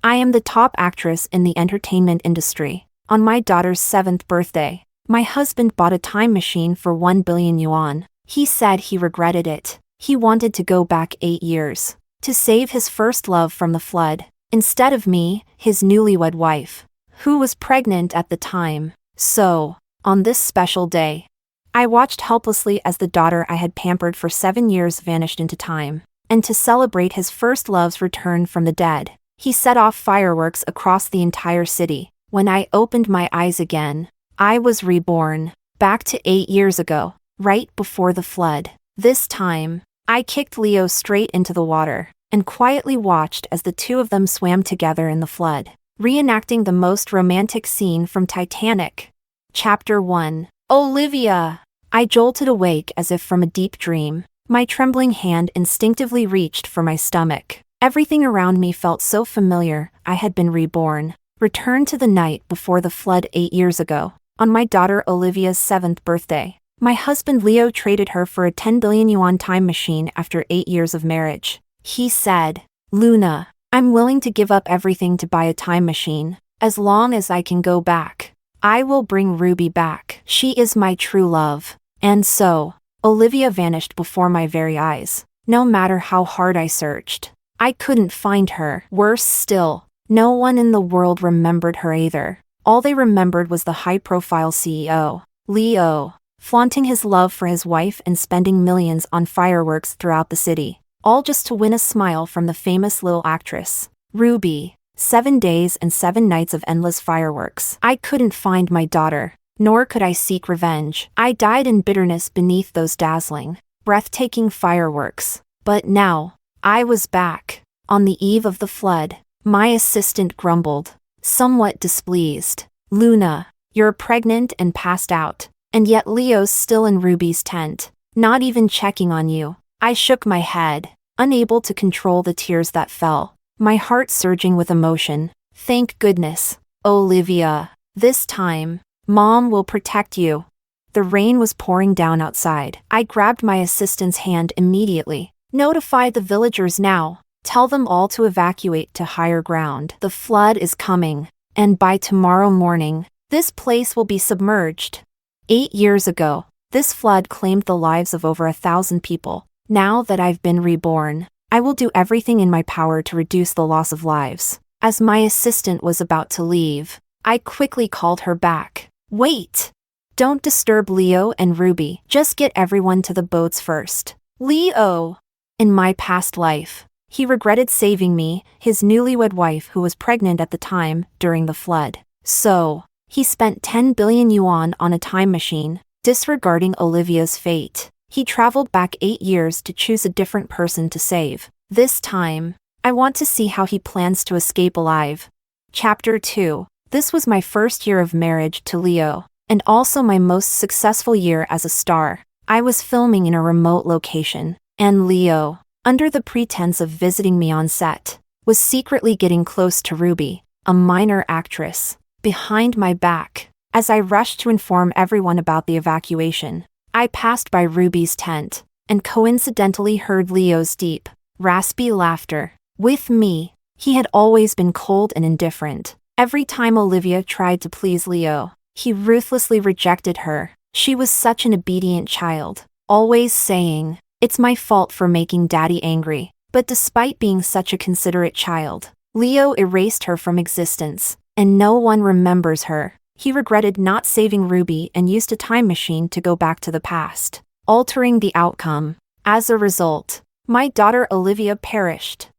I am the top actress in the entertainment industry. On my daughter's 7th birthday, my husband bought a time machine for 1 billion yuan. He said he regretted it. He wanted to go back 8 years to save his first love from the flood, instead of me, his newlywed wife, who was pregnant at the time. So, on this special day, I watched helplessly as the daughter I had pampered for 7 years vanished into time. And to celebrate his first love's return from the dead, he set off fireworks across the entire city. When I opened my eyes again, I was reborn, back to 8 years ago, right before the flood. This time, I kicked Leo straight into the water, and quietly watched as the two of them swam together in the flood, reenacting the most romantic scene from Titanic. Chapter 1. Olivia! I jolted awake as if from a deep dream. My trembling hand instinctively reached for my stomach. Everything around me felt so familiar. I had been reborn, returned to the night before the flood 8 years ago, on my daughter Olivia's 7th birthday. My husband Leo traded her for a 10 billion yuan time machine after 8 years of marriage. He said, "Luna, I'm willing to give up everything to buy a time machine, as long as I can go back. I will bring Ruby back. She is my true love." And so, Olivia vanished before my very eyes. No matter how hard I searched, I couldn't find her. Worse still, no one in the world remembered her either. All they remembered was the high-profile CEO, Leo, flaunting his love for his wife and spending millions on fireworks throughout the city, all just to win a smile from the famous little actress, Ruby. 7 days and 7 nights of endless fireworks. I couldn't find my daughter, nor could I seek revenge. I died in bitterness beneath those dazzling, breathtaking fireworks. But now, I was back. On the eve of the flood, my assistant grumbled, somewhat displeased. "Luna, you're pregnant and passed out. And yet Leo's still in Ruby's tent, not even checking on you." I shook my head, unable to control the tears that fell, my heart surging with emotion. "Thank goodness, Olivia. This time, Mom will protect you." The rain was pouring down outside. I grabbed my assistant's hand immediately. "Notify the villagers now. Tell them all to evacuate to higher ground. The flood is coming, and by tomorrow morning, this place will be submerged." 8 years ago, this flood claimed the lives of over 1,000 people. Now that I've been reborn, I will do everything in my power to reduce the loss of lives. As my assistant was about to leave, I quickly called her back. "Wait! Don't disturb Leo and Ruby. Just get everyone to the boats first." Leo! In my past life, he regretted saving me, his newlywed wife who was pregnant at the time, during the flood. So, he spent 10 billion yuan on a time machine, disregarding Olivia's fate. He traveled back 8 years to choose a different person to save. This time, I want to see how he plans to escape alive. Chapter 2. This was my first year of marriage to Leo, and also my most successful year as a star. I was filming in a remote location, and Leo, under the pretense of visiting me on set, was secretly getting close to Ruby, a minor actress, behind my back. As I rushed to inform everyone about the evacuation, I passed by Ruby's tent, and coincidentally heard Leo's deep, raspy laughter. With me, he had always been cold and indifferent. Every time Olivia tried to please Leo, he ruthlessly rejected her. She was such an obedient child, always saying, "It's my fault for making Daddy angry." But despite being such a considerate child, Leo erased her from existence, and no one remembers her. He regretted not saving Ruby and used a time machine to go back to the past, altering the outcome. As a result, my daughter Olivia perished.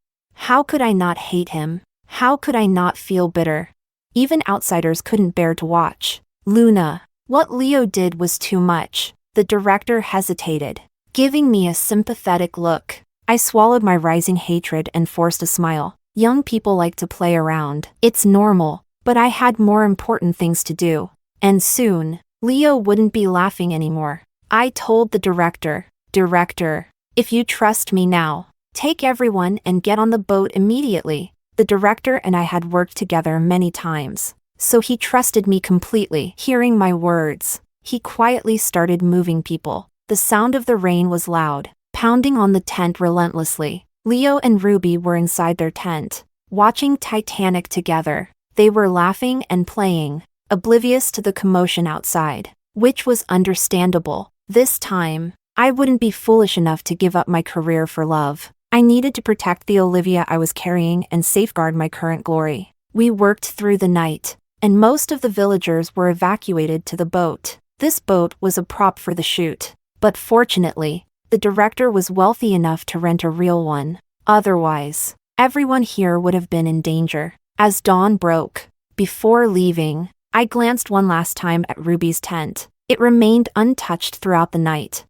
How could I not hate him? How could I not feel bitter? Even outsiders couldn't bear to watch. "Luna, what Leo did was too much." The director hesitated, giving me a sympathetic look. I swallowed my rising hatred and forced a smile. Young people like to play around. It's normal, but I had more important things to do. And soon, Leo wouldn't be laughing anymore. I told the director, "Director, if you trust me now, take everyone and get on the boat immediately." The director and I had worked together many times, so he trusted me completely. Hearing my words, he quietly started moving people. The sound of the rain was loud, pounding on the tent relentlessly. Leo and Ruby were inside their tent, watching Titanic together. They were laughing and playing, oblivious to the commotion outside, which was understandable. This time, I wouldn't be foolish enough to give up my career for love. I needed to protect the Olivia I was carrying and safeguard my current glory. We worked through the night, and most of the villagers were evacuated to the boat. This boat was a prop for the shoot, but fortunately, the director was wealthy enough to rent a real one. Otherwise, everyone here would have been in danger. As dawn broke, before leaving, I glanced one last time at Ruby's tent. It remained untouched throughout the night.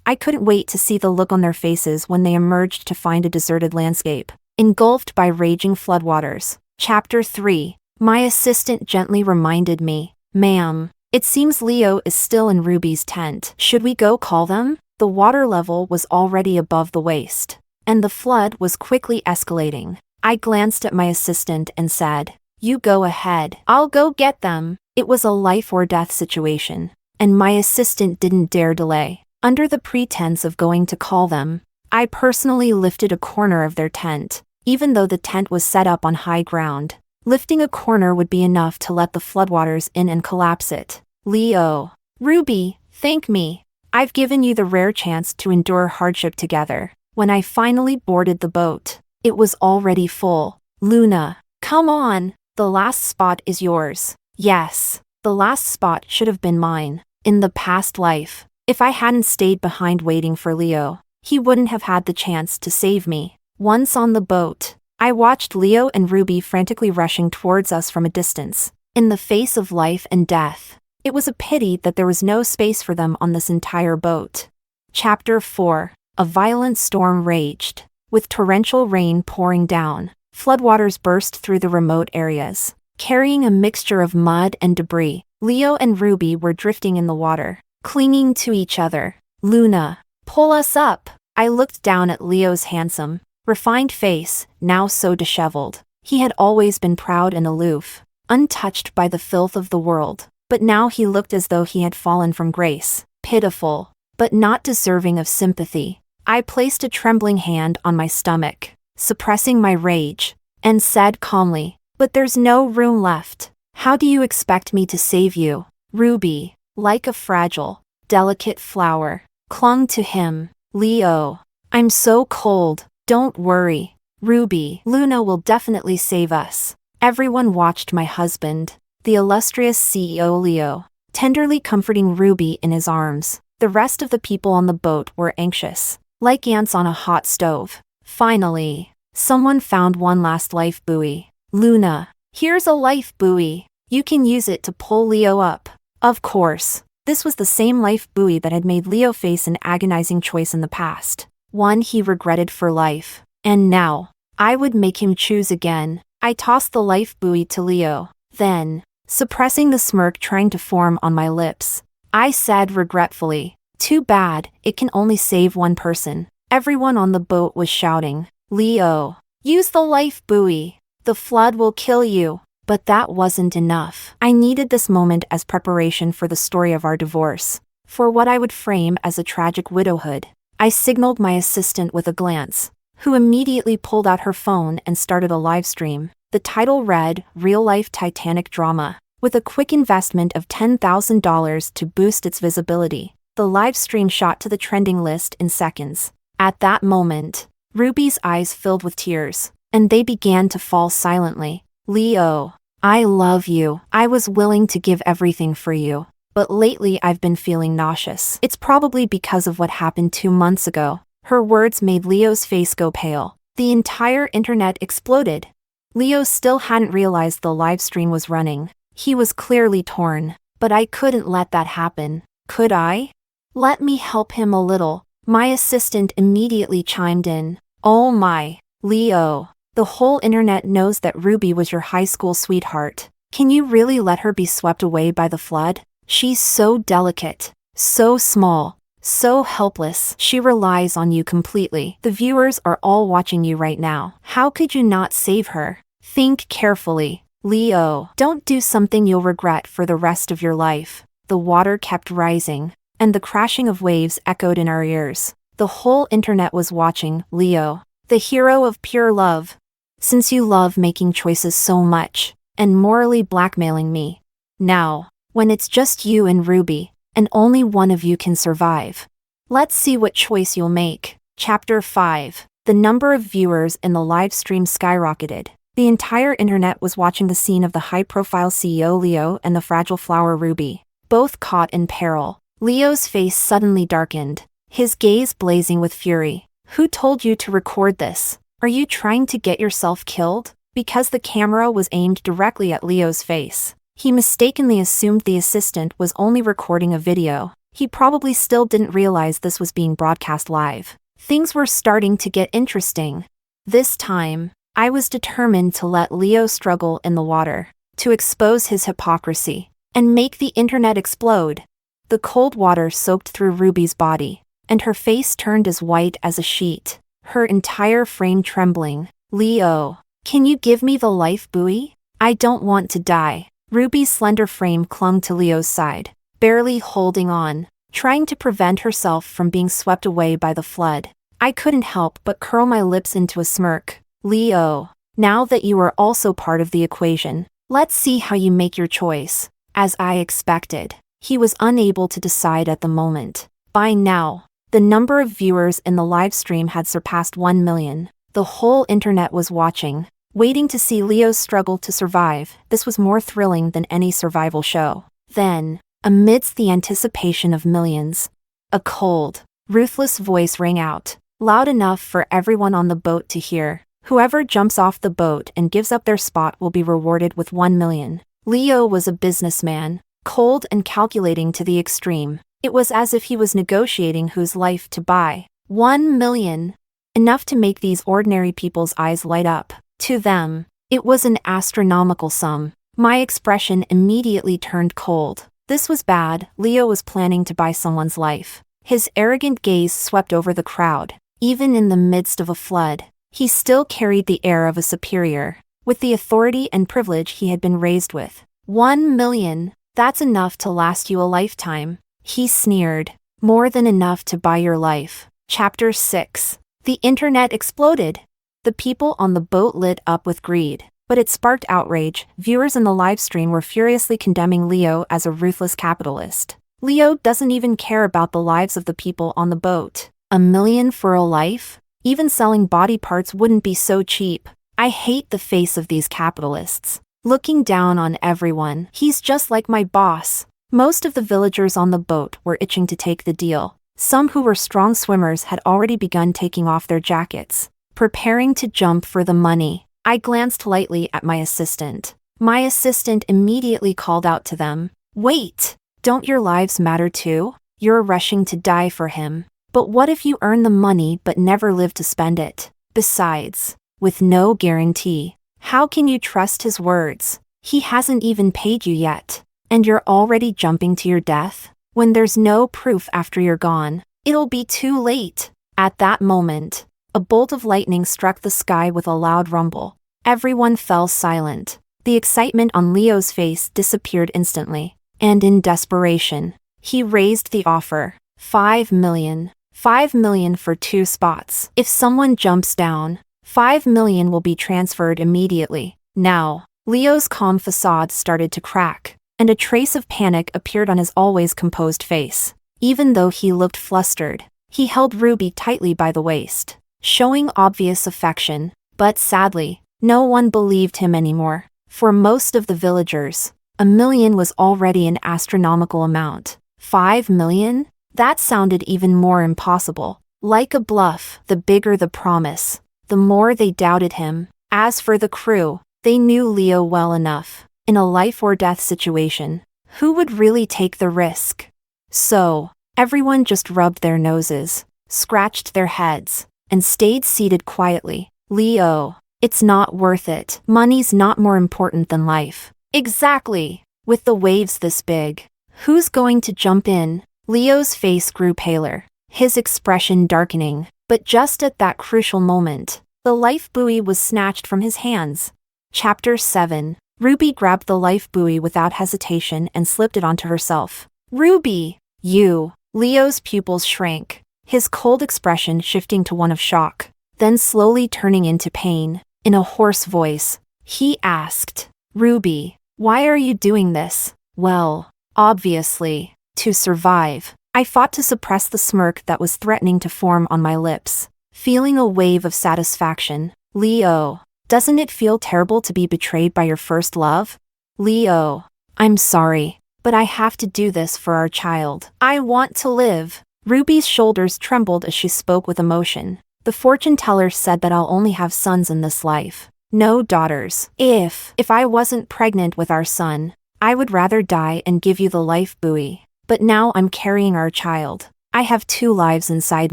I couldn't wait to see the look on their faces when they emerged to find a deserted landscape, engulfed by raging floodwaters. Chapter 3. My assistant gently reminded me, "Ma'am, it seems Leo is still in Ruby's tent. Should we go call them?" The water level was already above the waist, and the flood was quickly escalating. I glanced at my assistant and said, "You go ahead. I'll go get them." It was a life or death situation, and my assistant didn't dare delay. Under the pretense of going to call them, I personally lifted a corner of their tent, even though the tent was set up on high ground. Lifting a corner would be enough to let the floodwaters in and collapse it. Leo. Ruby, thank me. I've given you the rare chance to endure hardship together. When I finally boarded the boat, it was already full. Luna, come on. The last spot is yours. Yes, the last spot should have been mine. In the past life, if I hadn't stayed behind waiting for Leo, he wouldn't have had the chance to save me. Once on the boat, I watched Leo and Ruby frantically rushing towards us from a distance. In the face of life and death, it was a pity that there was no space for them on this entire boat. Chapter 4. A violent storm raged, with torrential rain pouring down. Floodwaters burst through the remote areas, carrying a mixture of mud and debris. Leo and Ruby were drifting in the water, clinging to each other. Luna, pull us up. I looked down at Leo's handsome, refined face, now so disheveled. He had always been proud and aloof, untouched by the filth of the world, but now he looked as though he had fallen from grace, pitiful, but not deserving of sympathy. I placed a trembling hand on my stomach, suppressing my rage, and said calmly, "But there's no room left. How do you expect me to save you?" Ruby, like a fragile, delicate flower, clung to him. Leo, I'm so cold. Don't worry, Ruby. Luna will definitely save us. Everyone watched my husband, the illustrious CEO Leo, tenderly comforting Ruby in his arms. The rest of the people on the boat were anxious, like ants on a hot stove. Finally, someone found one last life buoy. Luna, here's a life buoy. You can use it to pull Leo up. Of course, this was the same life buoy that had made Leo face an agonizing choice in the past, one he regretted for life. And now, I would make him choose again. I tossed the life buoy to Leo. Then, suppressing the smirk trying to form on my lips, I said regretfully, "Too bad, it can only save one person." Everyone on the boat was shouting, "Leo, use the life buoy. The flood will kill you." But that wasn't enough. I needed this moment as preparation for the story of our divorce, for what I would frame as a tragic widowhood. I signaled my assistant with a glance, who immediately pulled out her phone and started a live stream. The title read, "Real-Life Titanic Drama," with a quick investment of $10,000 to boost its visibility. The live stream shot to the trending list in seconds. At that moment, Ruby's eyes filled with tears, and they began to fall silently. "Leo, I love you. I was willing to give everything for you, but lately I've been feeling nauseous. It's probably because of what happened 2 months ago." Her words made Leo's face go pale. The entire internet exploded. Leo still hadn't realized the live stream was running. He was clearly torn, but I couldn't let that happen, could I? "Let me help him a little," my assistant immediately chimed in. "Oh my, Leo. The whole internet knows that Ruby was your high school sweetheart. Can you really let her be swept away by the flood? She's so delicate, so small, so helpless. She relies on you completely. The viewers are all watching you right now. How could you not save her? Think carefully, Leo. Don't do something you'll regret for the rest of your life." The water kept rising, and the crashing of waves echoed in our ears. The whole internet was watching Leo, the hero of pure love, since you love making choices so much, and morally blackmailing me. Now, when it's just you and Ruby, and only one of you can survive. Let's see what choice you'll make. Chapter 5. The number of viewers in the live stream skyrocketed. The entire internet was watching the scene of the high-profile CEO Leo and the fragile flower Ruby, both caught in peril. Leo's face suddenly darkened, his gaze blazing with fury. Who told you to record this? Are you trying to get yourself killed? Because the camera was aimed directly at Leo's face, he mistakenly assumed the assistant was only recording a video. He probably still didn't realize this was being broadcast live. Things were starting to get interesting. This time, I was determined to let Leo struggle in the water, to expose his hypocrisy, and make the internet explode. The cold water soaked through Ruby's body, and her face turned as white as a sheet, her entire frame trembling. Leo, can you give me the life buoy? I don't want to die. Ruby's slender frame clung to Leo's side, barely holding on, trying to prevent herself from being swept away by the flood. I couldn't help but curl my lips into a smirk. Leo, now that you are also part of the equation, let's see how you make your choice. As I expected, he was unable to decide at the moment. By now, the number of viewers in the live stream had surpassed 1 million. The whole internet was watching, waiting to see Leo's struggle to survive. This was more thrilling than any survival show. Then, amidst the anticipation of millions, a cold, ruthless voice rang out, loud enough for everyone on the boat to hear. Whoever jumps off the boat and gives up their spot will be rewarded with 1 million. Leo was a businessman, cold and calculating to the extreme. It was as if he was negotiating whose life to buy. 1 million. Enough to make these ordinary people's eyes light up. To them, it was an astronomical sum. My expression immediately turned cold. This was bad. Leo was planning to buy someone's life. His arrogant gaze swept over the crowd. Even in the midst of a flood, he still carried the air of a superior, with the authority and privilege he had been raised with. 1 million, that's enough to last you a lifetime. He sneered. More than enough to buy your life. Chapter 6. The internet exploded. The people on the boat lit up with greed, but it sparked outrage. Viewers in the live stream were furiously condemning Leo as a ruthless capitalist. Leo doesn't even care about the lives of the people on the boat. 1 million for a life? Even selling body parts wouldn't be so cheap. I hate the face of these capitalists, looking down on everyone. He's just like my boss. Most of the villagers on the boat were itching to take the deal. Some who were strong swimmers had already begun taking off their jackets, preparing to jump for the money. I glanced lightly at my assistant. My assistant immediately called out to them, "Wait! Don't your lives matter too? You're rushing to die for him. But what if you earn the money but never live to spend it? Besides, with no guarantee, how can you trust his words? He hasn't even paid you yet, and you're already jumping to your death? When there's no proof after you're gone, it'll be too late." At that moment, a bolt of lightning struck the sky with a loud rumble. Everyone fell silent. The excitement on Leo's face disappeared instantly, and in desperation, he raised the offer. 5 million. 5 million for 2 spots. If someone jumps down, 5 million will be transferred immediately. Now, Leo's calm facade started to crack, and a trace of panic appeared on his always composed face. Even though he looked flustered, he held Ruby tightly by the waist, showing obvious affection. But sadly, no one believed him anymore. For most of the villagers, 1 million was already an astronomical amount. 5 million? That sounded even more impossible. Like a bluff. The bigger the promise, the more they doubted him. As for the crew, they knew Leo well enough. In a life-or-death situation, who would really take the risk? So, everyone just rubbed their noses, scratched their heads, and stayed seated quietly. Leo, it's not worth it. Money's not more important than life. Exactly. With the waves this big, who's going to jump in? Leo's face grew paler, his expression darkening. But just at that crucial moment, the life buoy was snatched from his hands. Chapter 7. Ruby grabbed the life buoy without hesitation and slipped it onto herself. Ruby! You! Leo's pupils shrank, his cold expression shifting to one of shock, then slowly turning into pain. In a hoarse voice, he asked, "Ruby, why are you doing this?" "Well, obviously, to survive." I fought to suppress the smirk that was threatening to form on my lips, feeling a wave of satisfaction. "Leo, doesn't it feel terrible to be betrayed by your first love?" "Leo, I'm sorry, but I have to do this for our child. I want to live." Ruby's shoulders trembled as she spoke with emotion. "The fortune teller said that I'll only have sons in this life. No daughters. If I wasn't pregnant with our son, I would rather die and give you the life buoy. But now I'm carrying our child. I have 2 lives inside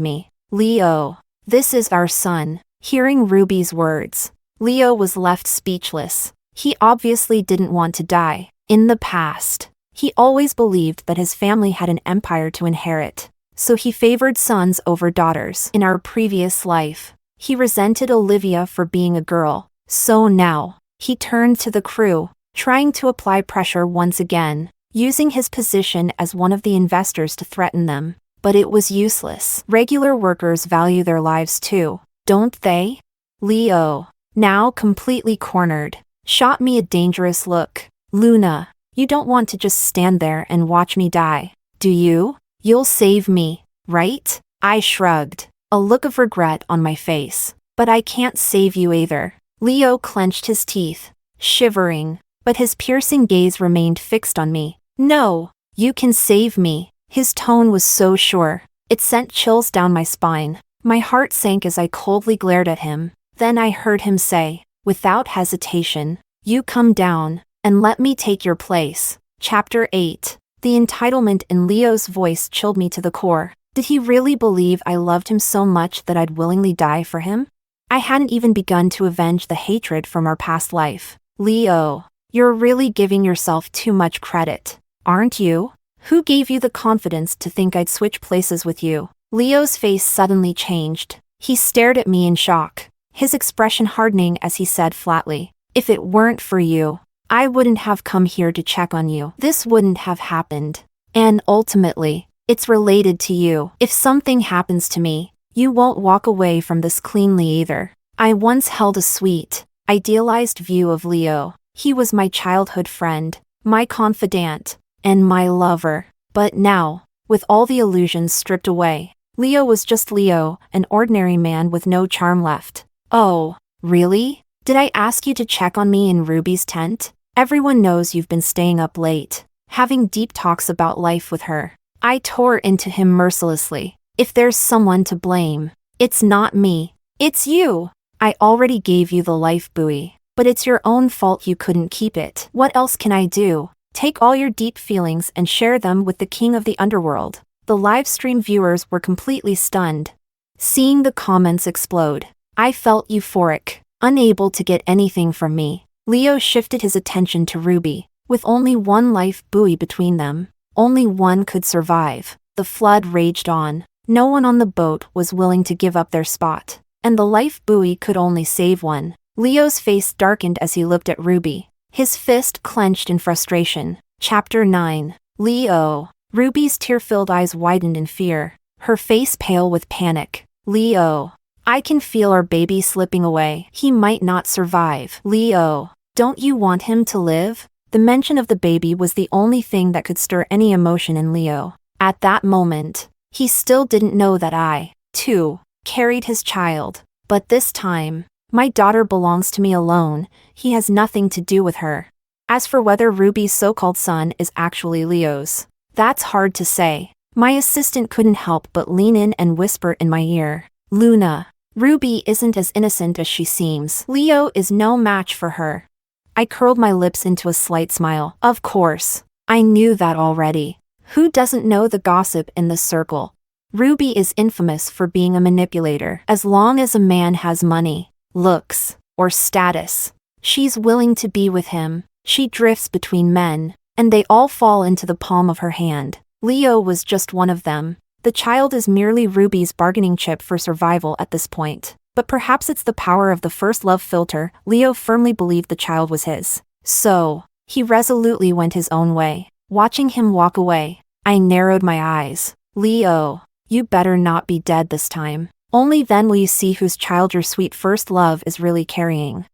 me. Leo, this is our son." Hearing Ruby's words, Leo was left speechless. He obviously didn't want to die. In the past, he always believed that his family had an empire to inherit, so he favored sons over daughters. In our previous life, he resented Olivia for being a girl, so now, he turned to the crew, trying to apply pressure once again, using his position as one of the investors to threaten them. But it was useless. Regular workers value their lives too, don't they? Leo, now completely cornered, shot me a dangerous look. "Luna, you don't want to just stand there and watch me die, do you? You'll save me, right?" I shrugged, a look of regret on my face. "But I can't save you either." Leo clenched his teeth, shivering, but his piercing gaze remained fixed on me. "No, you can save me." His tone was so sure, it sent chills down my spine. My heart sank as I coldly glared at him. Then I heard him say, without hesitation, "You come down, and let me take your place." Chapter 8. The entitlement in Leo's voice chilled me to the core. Did he really believe I loved him so much that I'd willingly die for him? I hadn't even begun to avenge the hatred from our past life. "Leo, you're really giving yourself too much credit, aren't you? Who gave you the confidence to think I'd switch places with you?" Leo's face suddenly changed. He stared at me in shock, his expression hardening as he said flatly, "If it weren't for you, I wouldn't have come here to check on you. This wouldn't have happened. And ultimately, it's related to you. If something happens to me, you won't walk away from this cleanly either." I once held a sweet, idealized view of Leo. He was my childhood friend, my confidant, and my lover. But now, with all the illusions stripped away, Leo was just Leo, an ordinary man with no charm left. "Oh, really? Did I ask you to check on me in Ruby's tent? Everyone knows you've been staying up late, having deep talks about life with her." I tore into him mercilessly. "If there's someone to blame, it's not me. It's you. I already gave you the life buoy, but it's your own fault you couldn't keep it. What else can I do? Take all your deep feelings and share them with the king of the underworld." The live stream viewers were completely stunned. Seeing the comments explode, I felt euphoric, unable to get anything from me. Leo shifted his attention to Ruby. With only one life buoy between them, only one could survive. The flood raged on. No one on the boat was willing to give up their spot, and the life buoy could only save one. Leo's face darkened as he looked at Ruby, his fist clenched in frustration. Chapter 9. Leo. Ruby's tear-filled eyes widened in fear, her face pale with panic. "Leo, I can feel our baby slipping away. He might not survive." "Leo, don't you want him to live?" The mention of the baby was the only thing that could stir any emotion in Leo. At that moment, he still didn't know that I, too, carried his child. But this time, my daughter belongs to me alone. He has nothing to do with her. As for whether Ruby's so-called son is actually Leo's, that's hard to say. My assistant couldn't help but lean in and whisper in my ear, "Luna, Ruby isn't as innocent as she seems. Leo is no match for her." I curled my lips into a slight smile. Of course, I knew that already. Who doesn't know the gossip in this circle? Ruby is infamous for being a manipulator. As long as a man has money, looks, or status, she's willing to be with him. She drifts between men, and they all fall into the palm of her hand. Leo was just one of them. The child is merely Ruby's bargaining chip for survival at this point. But perhaps it's the power of the first love filter. Leo firmly believed the child was his. So, he resolutely went his own way. Watching him walk away, I narrowed my eyes. "Leo, you better not be dead this time. Only then will you see whose child your sweet first love is really carrying."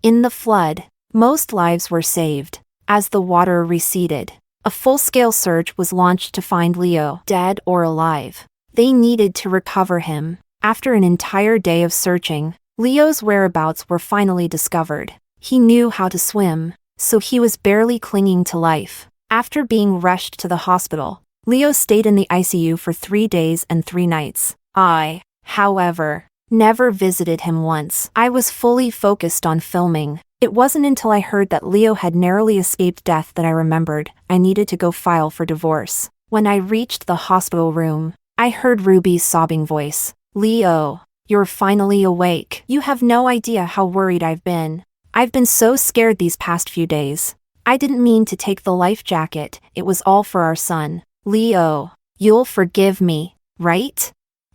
In the flood, most lives were saved. As the water receded, a full-scale search was launched to find Leo, dead or alive. They needed to recover him. After an entire day of searching, Leo's whereabouts were finally discovered. He knew how to swim, so he was barely clinging to life. After being rushed to the hospital, Leo stayed in the ICU for 3 days and 3 nights. I, however, never visited him once. I was fully focused on filming. It wasn't until I heard that Leo had narrowly escaped death that I remembered I needed to go file for divorce. When I reached the hospital room, I heard Ruby's sobbing voice. "Leo, you're finally awake. You have no idea how worried I've been. I've been so scared these past few days. I didn't mean to take the life jacket, it was all for our son. Leo, you'll forgive me, right?"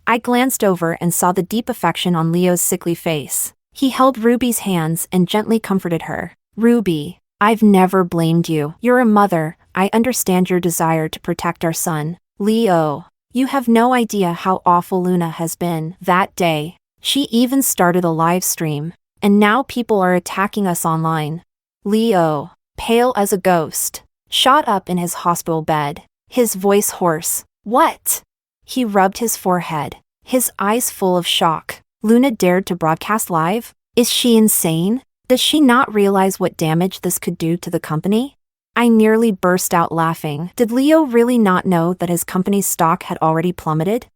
I glanced over and saw the deep affection on Leo's sickly face. He held Ruby's hands and gently comforted her. "Ruby, I've never blamed you. You're a mother, I understand your desire to protect our son. Leo, you have no idea how awful Luna has been." That day, she even started a live stream. And now people are attacking us online. Leo, pale as a ghost, shot up in his hospital bed, his voice hoarse. "What?" He rubbed his forehead, his eyes full of shock. Luna dared to broadcast live? Is she insane? Does she not realize what damage this could do to the company? I nearly burst out laughing. Did Leo really not know that his company's stock had already plummeted?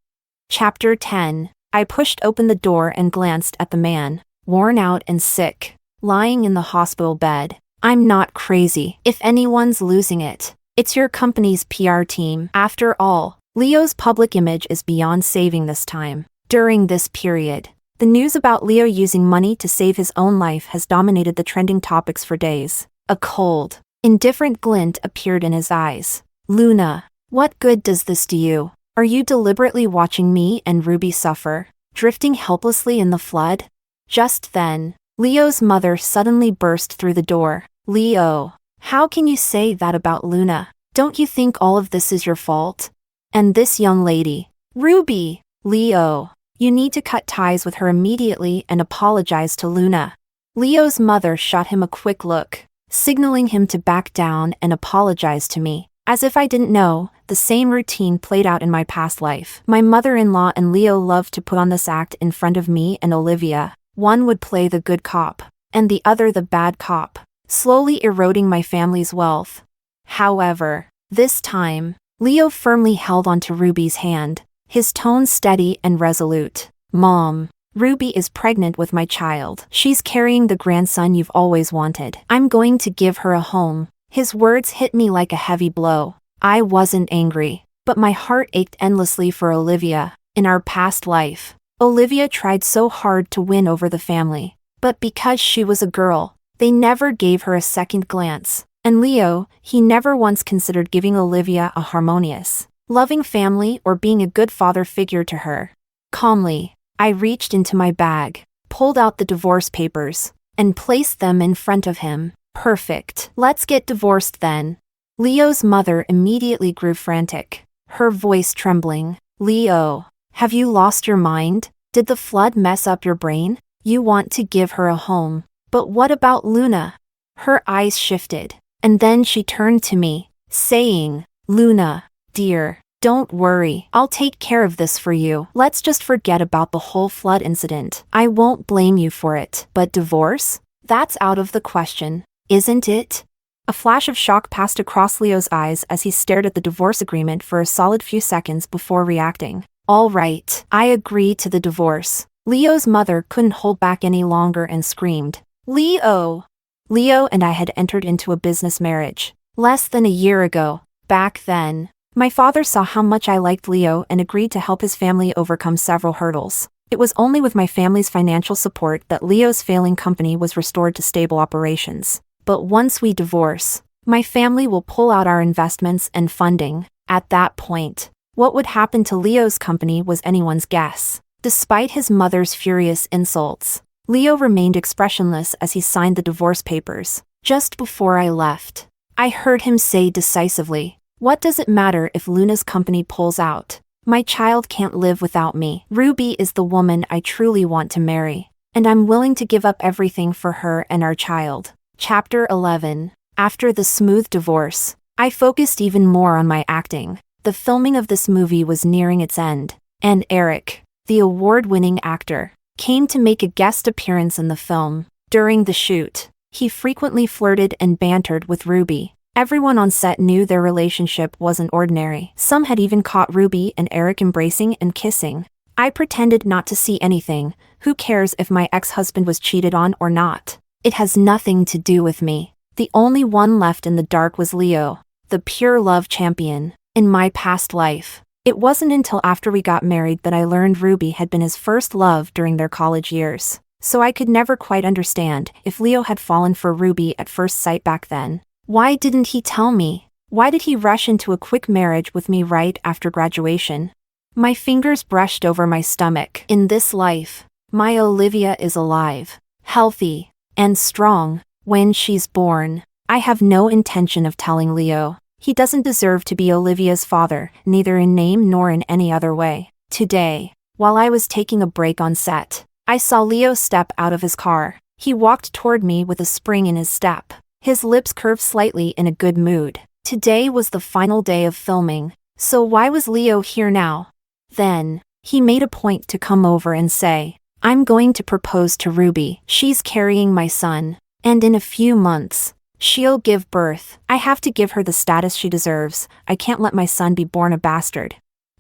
Chapter 10. I pushed open the door and glanced at the man, worn out and sick, lying in the hospital bed. "I'm not crazy. If anyone's losing it, it's your company's PR team. After all, Leo's public image is beyond saving this time." During this period, the news about Leo using money to save his own life has dominated the trending topics for days. A cold, indifferent glint appeared in his eyes. "Luna, what good does this do you? Are you deliberately watching me and Ruby suffer, drifting helplessly in the flood?" Just then, Leo's mother suddenly burst through the door. "Leo, how can you say that about Luna? Don't you think all of this is your fault? And this young lady, Ruby, Leo, you need to cut ties with her immediately and apologize to Luna." Leo's mother shot him a quick look, signaling him to back down and apologize to me. As if I didn't know, the same routine played out in my past life. My mother-in-law and Leo loved to put on this act in front of me and Olivia. One would play the good cop, and the other the bad cop, slowly eroding my family's wealth. However, this time, Leo firmly held onto Ruby's hand, his tone steady and resolute. "Mom, Ruby is pregnant with my child. She's carrying the grandson you've always wanted. I'm going to give her a home." His words hit me like a heavy blow. I wasn't angry, but my heart ached endlessly for Olivia. In our past life, Olivia tried so hard to win over the family, but because she was a girl, they never gave her a second glance. And Leo, he never once considered giving Olivia a harmonious, loving family or being a good father figure to her. Calmly, I reached into my bag, pulled out the divorce papers, and placed them in front of him. "Perfect. Let's get divorced then." Leo's mother immediately grew frantic, her voice trembling. "Leo, have you lost your mind? Did the flood mess up your brain? You want to give her a home. But what about Luna?" Her eyes shifted, and then she turned to me, saying, "Luna, dear, don't worry. I'll take care of this for you. Let's just forget about the whole flood incident. I won't blame you for it. But divorce? That's out of the question, isn't it?" A flash of shock passed across Leo's eyes as he stared at the divorce agreement for a solid few seconds before reacting. "All right, I agree to the divorce." Leo's mother couldn't hold back any longer and screamed, "Leo!" Leo and I had entered into a business marriage less than a year ago. Back then, my father saw how much I liked Leo and agreed to help his family overcome several hurdles. It was only with my family's financial support that Leo's failing company was restored to stable operations. But once we divorce, my family will pull out our investments and funding. At that point, what would happen to Leo's company was anyone's guess. Despite his mother's furious insults, Leo remained expressionless as he signed the divorce papers. Just before I left, I heard him say decisively, "What does it matter if Luna's company pulls out? My child can't live without me. Ruby is the woman I truly want to marry." and I'm willing to give up everything for her and our child. Chapter 11. After the smooth divorce, I focused even more on my acting. The filming of this movie was nearing its end, and Eric, the award-winning actor, came to make a guest appearance in the film. During the shoot, he frequently flirted and bantered with Ruby. Everyone on set knew their relationship wasn't ordinary. Some had even caught Ruby and Eric embracing and kissing. I pretended not to see anything. Who cares if my ex-husband was cheated on or not? It has nothing to do with me. The only one left in the dark was Leo, the pure love champion. In my past life, it wasn't until after we got married that I learned Ruby had been his first love during their college years. So I could never quite understand if Leo had fallen for Ruby at first sight back then. Why didn't he tell me? Why did he rush into a quick marriage with me right after graduation? My fingers brushed over my stomach. In this life, my Olivia is alive, healthy, and strong. When she's born, I have no intention of telling Leo. He doesn't deserve to be Olivia's father, neither in name nor in any other way. Today, while I was taking a break on set, I saw Leo step out of his car. He walked toward me with a spring in his step. His lips curved slightly in a good mood. Today was the final day of filming, so why was Leo here now? Then, he made a point to come over and say, "I'm going to propose to Ruby. She's carrying my son, and in a few months, she'll give birth. I have to give her the status she deserves. I can't let my son be born a bastard."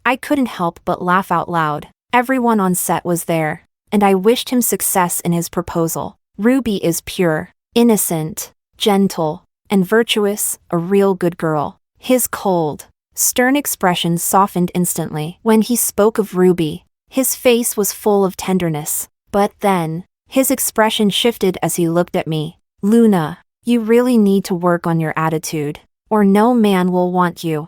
I couldn't help but laugh out loud. Everyone on set was there, and I wished him success in his proposal. Ruby is pure, innocent, gentle, and virtuous, a real good girl. His cold, stern expression softened instantly. When he spoke of Ruby, his face was full of tenderness. But then, his expression shifted as he looked at me. "Luna, you really need to work on your attitude, or no man will want you."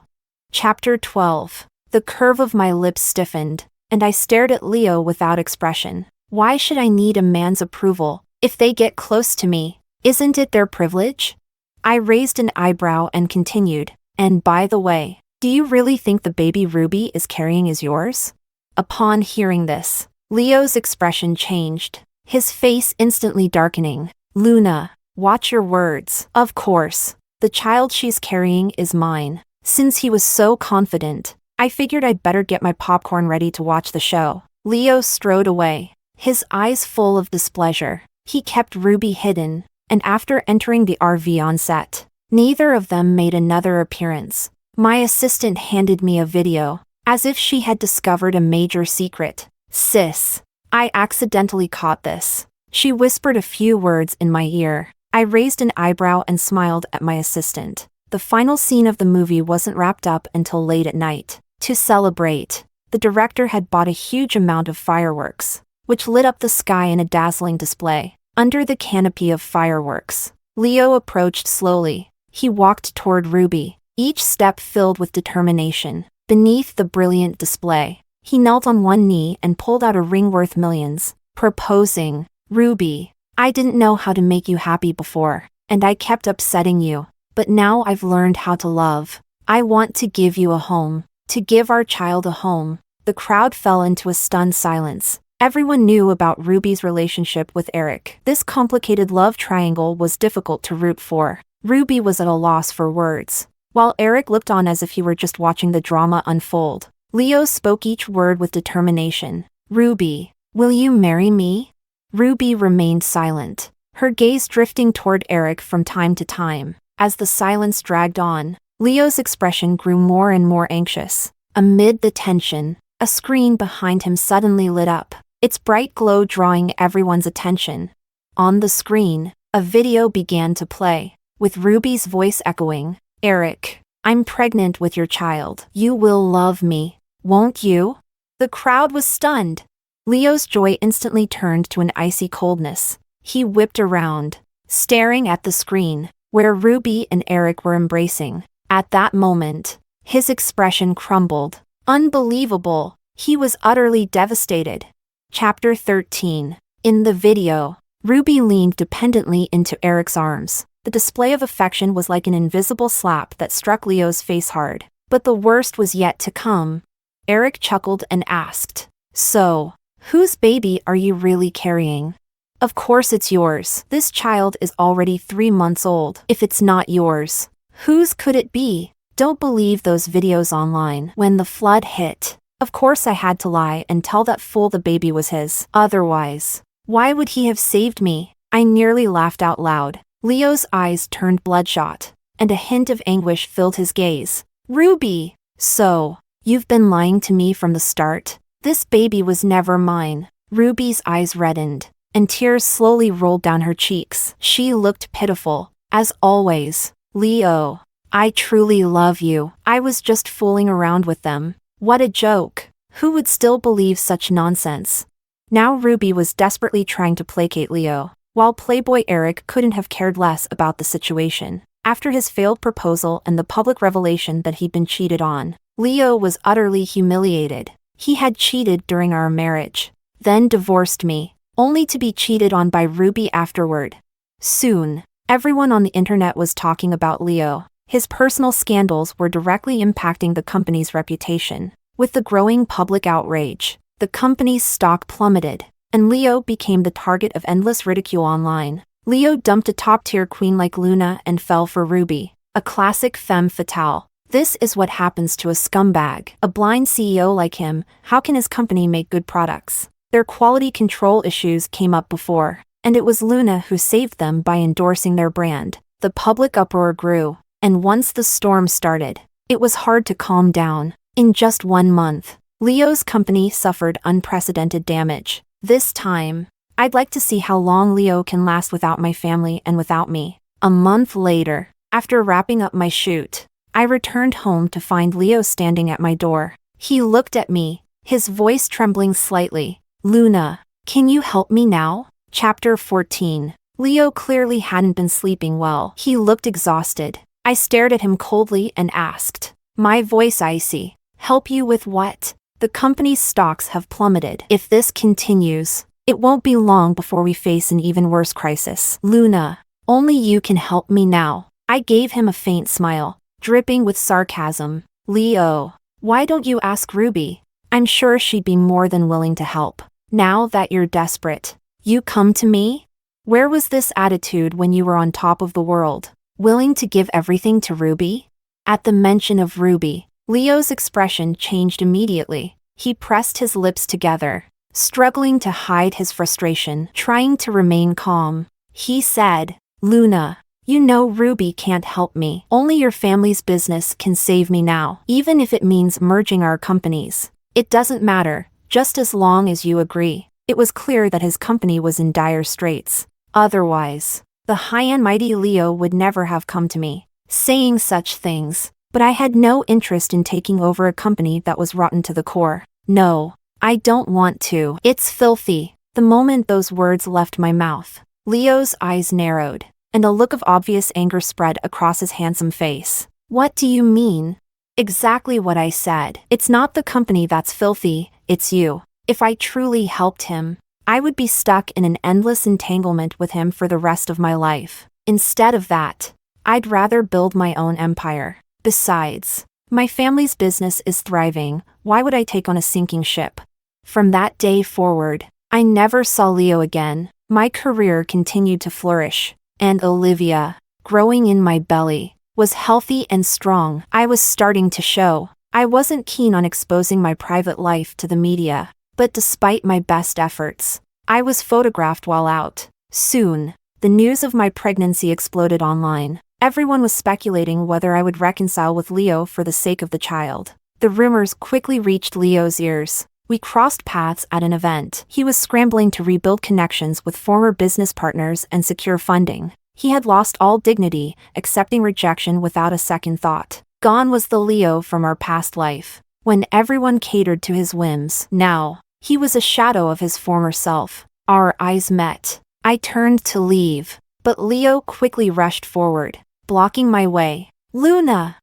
Chapter 12. The curve of my lips stiffened, and I stared at Leo without expression. Why should I need a man's approval? If they get close to me, isn't it their privilege? I raised an eyebrow and continued, "And by the way, do you really think the baby Ruby is carrying is yours?" Upon hearing this, Leo's expression changed, his face instantly darkening. "Luna, watch your words. Of course, the child she's carrying is mine." Since he was so confident, I figured I'd better get my popcorn ready to watch the show. Leo strode away, his eyes full of displeasure. He kept Ruby hidden, and after entering the RV on set, neither of them made another appearance. My assistant handed me a video, as if she had discovered a major secret. "Sis, I accidentally caught this." She whispered a few words in my ear. I raised an eyebrow and smiled at my assistant. The final scene of the movie wasn't wrapped up until late at night. To celebrate, the director had bought a huge amount of fireworks, which lit up the sky in a dazzling display. Under the canopy of fireworks, Leo approached slowly. He walked toward Ruby, each step filled with determination. Beneath the brilliant display, he knelt on one knee and pulled out a ring worth millions, proposing. "Ruby, I didn't know how to make you happy before, and I kept upsetting you. But now I've learned how to love. I want to give you a home, to give our child a home." The crowd fell into a stunned silence. Everyone knew about Ruby's relationship with Eric. This complicated love triangle was difficult to root for. Ruby was at a loss for words, while Eric looked on as if he were just watching the drama unfold. Leo spoke each word with determination. "Ruby, will you marry me?" Ruby remained silent, her gaze drifting toward Eric from time to time. As the silence dragged on, Leo's expression grew more and more anxious. Amid the tension, a screen behind him suddenly lit up, its bright glow drawing everyone's attention. On the screen, a video began to play, with Ruby's voice echoing, "Eric, I'm pregnant with your child. You will love me, won't you?" The crowd was stunned. Leo's joy instantly turned to an icy coldness. He whipped around, staring at the screen, where Ruby and Eric were embracing. At that moment, his expression crumbled. Unbelievable! He was utterly devastated. Chapter 13. In the video, Ruby leaned dependently into Eric's arms. The display of affection was like an invisible slap that struck Leo's face hard. But the worst was yet to come. Eric chuckled and asked, "So, whose baby are you really carrying?" Of course it's yours. This child is already 3 months old. If it's not yours, whose could it be? Don't believe those videos online. When the flood hit, of course I had to lie and tell that fool the baby was his. Otherwise, why would he have saved me? I nearly laughed out loud. Leo's eyes turned bloodshot, and a hint of anguish filled his gaze. Ruby! So, you've been lying to me from the start? This baby was never mine. Ruby's eyes reddened, and tears slowly rolled down her cheeks. She looked pitiful, as always. Leo, I truly love you. I was just fooling around with them. What a joke. Who would still believe such nonsense? Now Ruby was desperately trying to placate Leo, while Playboy Eric couldn't have cared less about the situation. After his failed proposal and the public revelation that he'd been cheated on, Leo was utterly humiliated. He had cheated during our marriage, then divorced me, only to be cheated on by Ruby afterward. Soon, everyone on the internet was talking about Leo. His personal scandals were directly impacting the company's reputation. With the growing public outrage, the company's stock plummeted, and Leo became the target of endless ridicule online. Leo dumped a top-tier queen like Luna and fell for Ruby, a classic femme fatale. This is what happens to a scumbag. A blind CEO like him. How can his company make good products? Their quality control issues came up before, and it was Luna who saved them by endorsing their brand. The public uproar grew, and once the storm started, it was hard to calm down. In just 1 month, Leo's company suffered unprecedented damage. This time, I'd like to see how long Leo can last without my family and without me. A month later, after wrapping up my shoot, I returned home to find Leo standing at my door. He looked at me, his voice trembling slightly. Luna, can you help me now? Chapter 14. Leo clearly hadn't been sleeping well. He looked exhausted. I stared at him coldly and asked, my voice icy. Help you with what? The company's stocks have plummeted. If this continues, it won't be long before we face an even worse crisis. Luna, only you can help me now. I gave him a faint smile, dripping with sarcasm. Leo, why don't you ask Ruby? I'm sure she'd be more than willing to help. Now that you're desperate, you come to me? Where was this attitude when you were on top of the world, willing to give everything to Ruby? At the mention of Ruby, Leo's expression changed immediately. He pressed his lips together, struggling to hide his frustration, trying to remain calm. He said, Luna, you know Ruby can't help me. Only your family's business can save me now, even if it means merging our companies. It doesn't matter, just as long as you agree. It was clear that his company was in dire straits. Otherwise, the high and mighty Leo would never have come to me, saying such things. But I had no interest in taking over a company that was rotten to the core. No, I don't want to. It's filthy. The moment those words left my mouth, Leo's eyes narrowed, and a look of obvious anger spread across his handsome face. What do you mean? Exactly what I said. It's not the company that's filthy, it's you. If I truly helped him, I would be stuck in an endless entanglement with him for the rest of my life. Instead of that, I'd rather build my own empire. Besides, my family's business is thriving. Why would I take on a sinking ship? From that day forward, I never saw Leo again. My career continued to flourish, and Olivia, growing in my belly, was healthy and strong. I was starting to show. I wasn't keen on exposing my private life to the media, but despite my best efforts, I was photographed while out. Soon, the news of my pregnancy exploded online. Everyone was speculating whether I would reconcile with Leo for the sake of the child. The rumors quickly reached Leo's ears. We crossed paths at an event. He was scrambling to rebuild connections with former business partners and secure funding. He had lost all dignity, accepting rejection without a second thought. Gone was the Leo from our past life, when everyone catered to his whims. Now, he was a shadow of his former self. Our eyes met. I turned to leave, but Leo quickly rushed forward, blocking my way. Luna,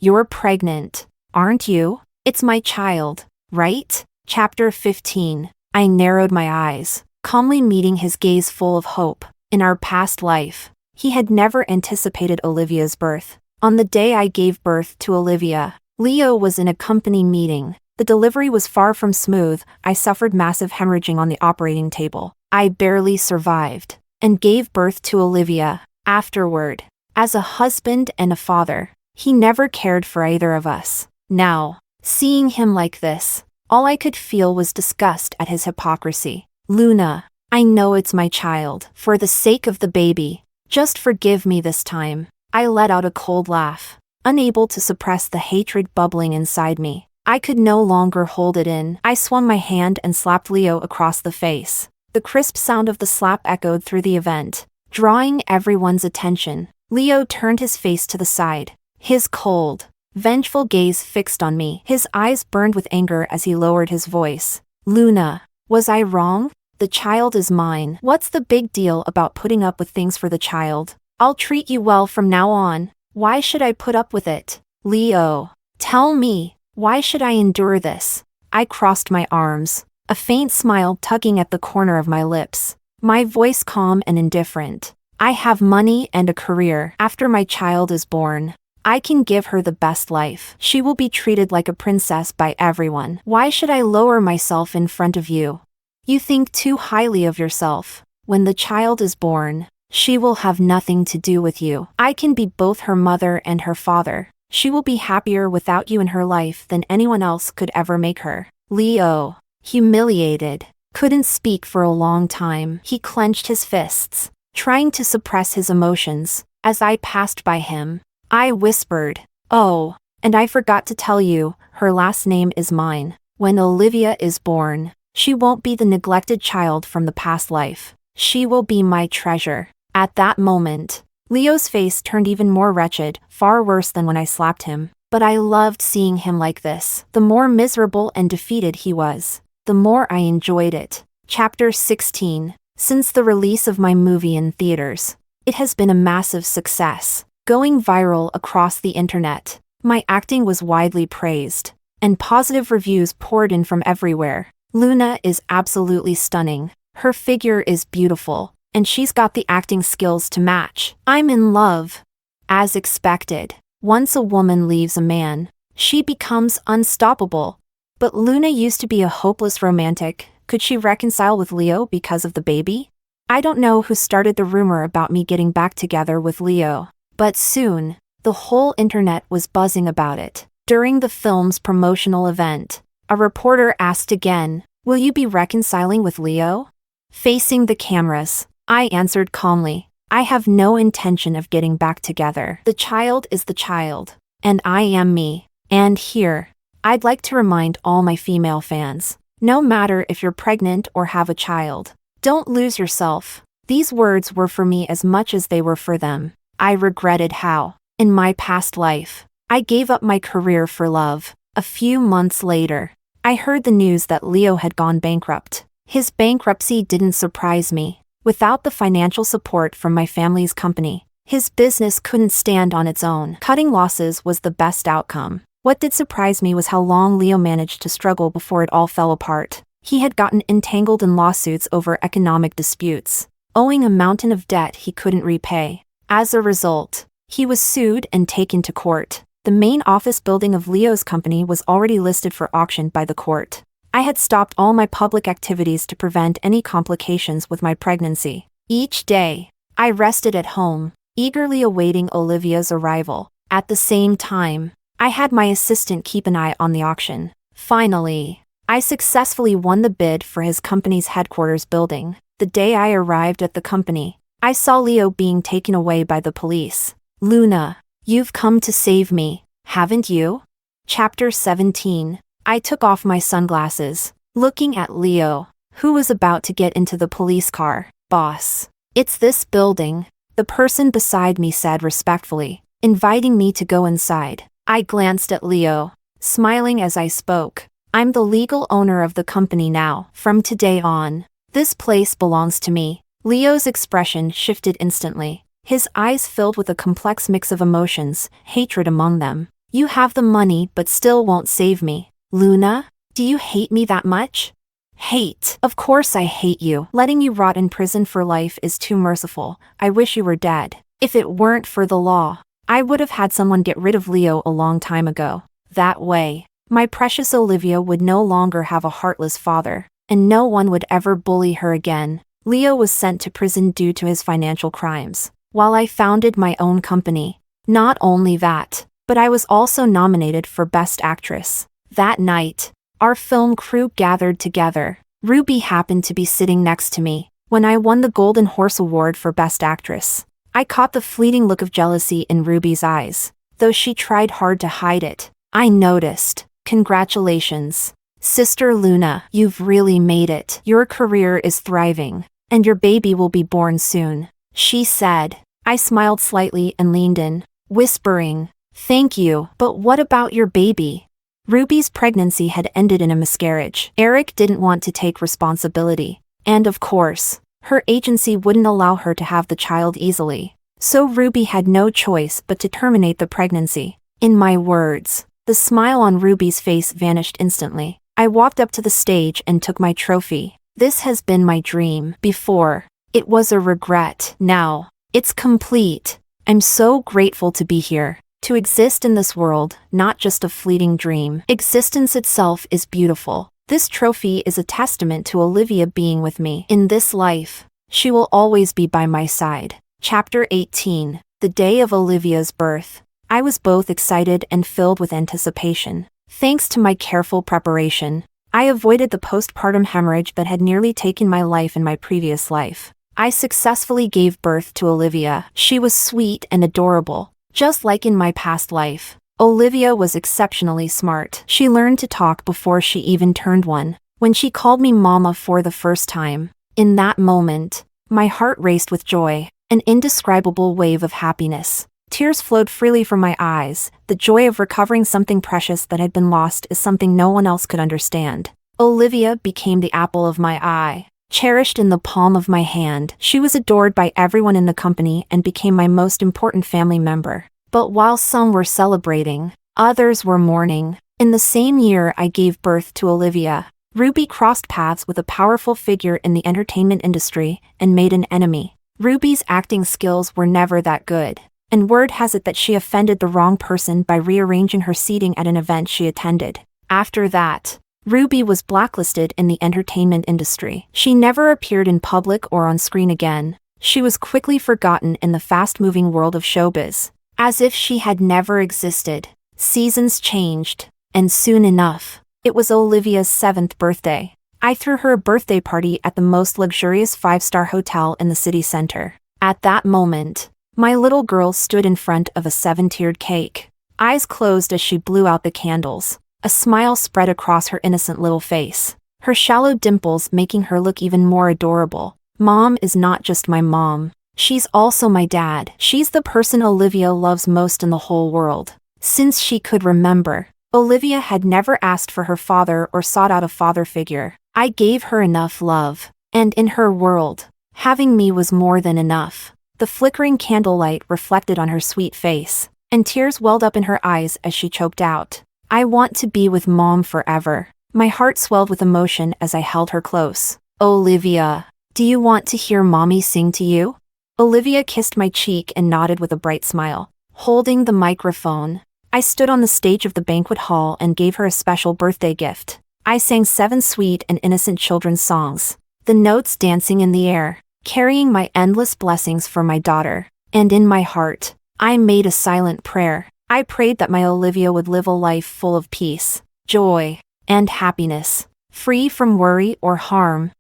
you're pregnant, aren't you? It's my child, right? Chapter 15. I narrowed my eyes, calmly meeting his gaze full of hope. In our past life, he had never anticipated Olivia's birth. On the day I gave birth to Olivia, Leo was in a company meeting. The delivery was far from smooth. I suffered massive hemorrhaging on the operating table. I barely survived, and gave birth to Olivia. Afterward, as a husband and a father, he never cared for either of us. Now, seeing him like this, all I could feel was disgust at his hypocrisy. Luna, I know it's my child. For the sake of the baby, just forgive me this time. I let out a cold laugh, unable to suppress the hatred bubbling inside me. I could no longer hold it in. I swung my hand and slapped Leo across the face. The crisp sound of the slap echoed through the event, drawing everyone's attention. Leo turned his face to the side, his cold, vengeful gaze fixed on me. His eyes burned with anger as he lowered his voice. Luna, was I wrong? The child is mine. What's the big deal about putting up with things for the child? I'll treat you well from now on. Why should I put up with it? Leo, tell me, why should I endure this? I crossed my arms, a faint smile tugging at the corner of my lips, my voice calm and indifferent. I have money and a career. After my child is born, I can give her the best life. She will be treated like a princess by everyone. Why should I lower myself in front of you? You think too highly of yourself. When the child is born, she will have nothing to do with you. I can be both her mother and her father. She will be happier without you in her life than anyone else could ever make her. Leo, humiliated, couldn't speak for a long time. He clenched his fists, trying to suppress his emotions. As I passed by him, I whispered, "Oh, and I forgot to tell you, her last name is mine. When Olivia is born, she won't be the neglected child from the past life. She will be my treasure." At that moment, Leo's face turned even more wretched, far worse than when I slapped him. But I loved seeing him like this. The more miserable and defeated he was, the more I enjoyed it. Chapter 16. Since the release of my movie in theaters, it has been a massive success, going viral across the internet. My acting was widely praised, and positive reviews poured in from everywhere. Luna is absolutely stunning. Her figure is beautiful, and she's got the acting skills to match. I'm in love. As expected, once a woman leaves a man, she becomes unstoppable. But Luna used to be a hopeless romantic. Could she reconcile with Leo because of the baby? I don't know who started the rumor about me getting back together with Leo, but soon, the whole internet was buzzing about it. During the film's promotional event, a reporter asked again, "Will you be reconciling with Leo?" Facing the cameras, I answered calmly, "I have no intention of getting back together. The child is the child, and I am me." And here, I'd like to remind all my female fans, no matter if you're pregnant or have a child, don't lose yourself. These words were for me as much as they were for them. I regretted how, in my past life, I gave up my career for love. A few months later, I heard the news that Leo had gone bankrupt. His bankruptcy didn't surprise me. Without the financial support from my family's company, his business couldn't stand on its own. Cutting losses was the best outcome. What did surprise me was how long Leo managed to struggle before it all fell apart. He had gotten entangled in lawsuits over economic disputes, owing a mountain of debt he couldn't repay. As a result, he was sued and taken to court. The main office building of Leo's company was already listed for auction by the court. I had stopped all my public activities to prevent any complications with my pregnancy. Each day, I rested at home, eagerly awaiting Olivia's arrival. At the same time, I had my assistant keep an eye on the auction. Finally, I successfully won the bid for his company's headquarters building. The day I arrived at the company, I saw Leo being taken away by the police. "Luna, you've come to save me, haven't you?" Chapter 17. I took off my sunglasses, looking at Leo, who was about to get into the police car. "Boss, it's this building," the person beside me said respectfully, inviting me to go inside. I glanced at Leo, smiling as I spoke. "I'm the legal owner of the company now. From today on, this place belongs to me." Leo's expression shifted instantly. His eyes filled with a complex mix of emotions, hatred among them. "You have the money but still won't save me. Luna, do you hate me that much?" "Hate? Of course I hate you. Letting you rot in prison for life is too merciful. I wish you were dead. If it weren't for the law, I would have had someone get rid of Leo a long time ago. That way, my precious Olivia would no longer have a heartless father, and no one would ever bully her again." Leo was sent to prison due to his financial crimes, while I founded my own company. Not only that, but I was also nominated for Best Actress. That night, our film crew gathered together. Ruby happened to be sitting next to me when I won the Golden Horse Award for Best Actress. I caught the fleeting look of jealousy in Ruby's eyes, though she tried hard to hide it. I noticed. Congratulations, Sister Luna, you've really made it. Your career is thriving, and your baby will be born soon, she said. I smiled slightly and leaned in, whispering, thank you, but what about your baby? Ruby's pregnancy had ended in a miscarriage. Eric didn't want to take responsibility, and of course, her agency wouldn't allow her to have the child easily. So Ruby had no choice but to terminate the pregnancy. In my words, the smile on Ruby's face vanished instantly. I walked up to the stage and took my trophy. This has been my dream. Before, it was a regret. Now, it's complete. I'm so grateful to be here, to exist in this world, not just a fleeting dream. Existence itself is beautiful. This trophy is a testament to Olivia being with me in this life. She will always be by my side. Chapter 18. The day of Olivia's birth. I was both excited and filled with anticipation. Thanks to my careful preparation, I avoided the postpartum hemorrhage that had nearly taken my life in my previous life. I successfully gave birth to Olivia. She was sweet and adorable, just like in my past life. Olivia was exceptionally smart. She learned to talk before she even turned one. When she called me Mama for the first time, in that moment, my heart raced with joy, an indescribable wave of happiness. Tears flowed freely from my eyes. The joy of recovering something precious that had been lost is something no one else could understand. Olivia became the apple of my eye, cherished in the palm of my hand. She was adored by everyone in the company and became my most important family member. But while some were celebrating, others were mourning. In the same year I gave birth to Olivia, Ruby crossed paths with a powerful figure in the entertainment industry and made an enemy. Ruby's acting skills were never that good, and word has it that she offended the wrong person by rearranging her seating at an event she attended. After that, Ruby was blacklisted in the entertainment industry. She never appeared in public or on screen again. She was quickly forgotten in the fast-moving world of showbiz, as if she had never existed. Seasons changed, and soon enough, it was Olivia's 7th birthday. I threw her a birthday party at the most luxurious 5-star hotel in the city center. At that moment, my little girl stood in front of a 7-tiered cake, eyes closed as she blew out the candles. A smile spread across her innocent little face, her shallow dimples making her look even more adorable. Mom is not just my mom. She's also my dad. She's the person Olivia loves most in the whole world. Since she could remember, Olivia had never asked for her father or sought out a father figure. I gave her enough love, and in her world, having me was more than enough. The flickering candlelight reflected on her sweet face, and tears welled up in her eyes as she choked out, I want to be with Mom forever. My heart swelled with emotion as I held her close. Olivia, do you want to hear Mommy sing to you? Olivia kissed my cheek and nodded with a bright smile. Holding the microphone, I stood on the stage of the banquet hall and gave her a special birthday gift. I sang 7 sweet and innocent children's songs, the notes dancing in the air, carrying my endless blessings for my daughter. And in my heart, I made a silent prayer. I prayed that my Olivia would live a life full of peace, joy, and happiness, free from worry or harm.